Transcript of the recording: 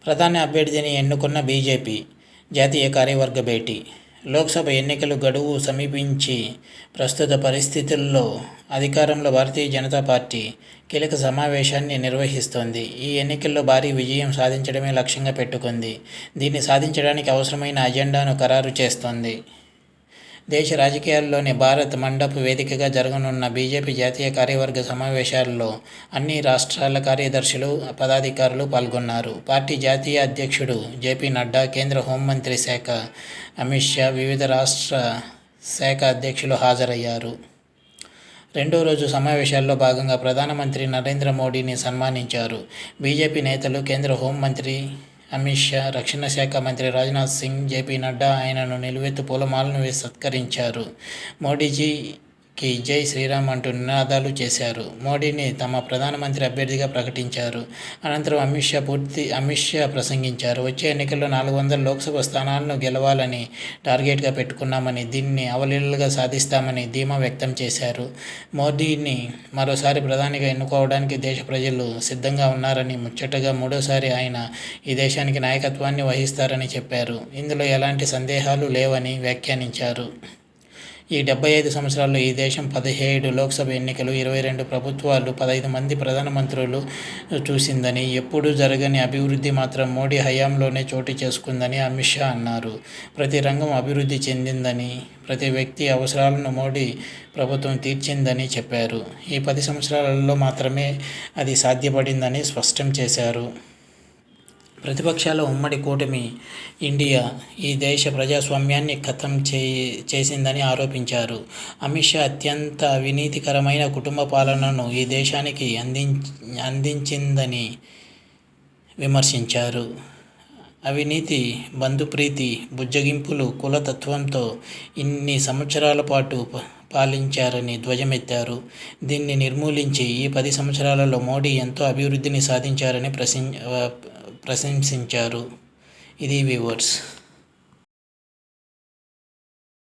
ప్రధాని అభ్యర్థిని ఎన్నుకున్న బీజేపీ జాతీయ కార్యవర్గ భేటీ. లోక్సభ ఎన్నికలు గడువు సమీపించి ప్రస్తుత పరిస్థితుల్లో అధికారంలో భారతీయ జనతా పార్టీ కీలక సమావేశాన్ని నిర్వహిస్తోంది. ఈ ఎన్నికల్లో భారీ విజయం సాధించడమే లక్ష్యంగా పెట్టుకుంది. దీన్ని సాధించడానికి అవసరమైన అజెండాను ఖరారు చేస్తోంది. దేశ రాజకీయాల్లోని భారత్ మండప్ వేదికగా జరగనున్న బీజేపీ జాతీయ కార్యవర్గ సమావేశాల్లో అన్ని రాష్ట్రాల కార్యదర్శులు, పదాధికారులు పాల్గొన్నారు. పార్టీ జాతీయ అధ్యక్షుడు జేపీ నడ్డా, కేంద్ర హోంమంత్రి శాఖ అమిత్ షా, వివిధ రాష్ట్ర శాఖ అధ్యక్షులు హాజరయ్యారు. రెండో రోజు సమావేశాల్లో భాగంగా ప్రధానమంత్రి నరేంద్ర మోడీని సన్మానించారు. బీజేపీ నేతలు, కేంద్ర హోంమంత్రి అమిత్ షా, రక్షణ శాఖ మంత్రి రాజ్నాథ్ సింగ్, జేపీ నడ్డా ఆయనను నిలువెత్తు పూలమాలను వేసి సత్కరించారు. మోడీజీకి జై శ్రీరామ్ అంటూ నినాదాలు చేశారు. మోడీని తమ ప్రధానమంత్రి అభ్యర్థిగా ప్రకటించారు. అనంతరం అమిత్ షా ప్రసంగించారు. వచ్చే ఎన్నికల్లో 400 లోక్సభ స్థానాలను గెలవాలని టార్గెట్గా పెట్టుకున్నామని, దీన్ని అవలీలగా సాధిస్తామని ధీమా వ్యక్తం చేశారు. మోదీని మరోసారి ప్రధానిగా ఎన్నుకోవడానికి దేశ ప్రజలు సిద్ధంగా ఉన్నారని, ముచ్చటగా మూడోసారి ఆయన ఈ దేశానికి నాయకత్వాన్ని వహిస్తారని చెప్పారు. ఇందులో ఎలాంటి సందేహాలు లేవని వ్యాఖ్యానించారు. ఈ 75 సంవత్సరాల్లో ఈ దేశం 17 లోక్సభ ఎన్నికలు, 22 ప్రభుత్వాలు, 15 మంది ప్రధానమంత్రులు చూసిందని, ఎప్పుడూ జరగని అభివృద్ధి మాత్రం మోడీ హయాంలోనే చోటు చేసుకుందని అమిత్ షా అన్నారు. ప్రతి రంగం అభివృద్ధి చెందిందని, ప్రతి వ్యక్తి అవసరాలను మోడీ ప్రభుత్వం తీర్చిందని చెప్పారు. ఈ 10 సంవత్సరాలలో మాత్రమే అది సాధ్యపడిందని స్పష్టం చేశారు. ప్రతిపక్షాల ఉమ్మడి కూటమి ఇండియా ఈ దేశ ప్రజాస్వామ్యాన్ని ఖతం చేసిందని ఆరోపించారు. అమిత్ షా అత్యంత అవినీతికరమైన కుటుంబ పాలనను ఈ దేశానికి అందించిందని విమర్శించారు. అవినీతి, బంధుప్రీతి, బుజ్జగింపులు, కులతత్వంతో ఇన్ని సంవత్సరాల పాటు పాలించారని ధ్వజమెత్తారు. దీన్ని నిర్మూలించి ఈ 10 సంవత్సరాలలో మోడీ ఎంతో అభివృద్ధిని సాధించారని ప్రశంసించారు. ఇది వ్యూవర్స్.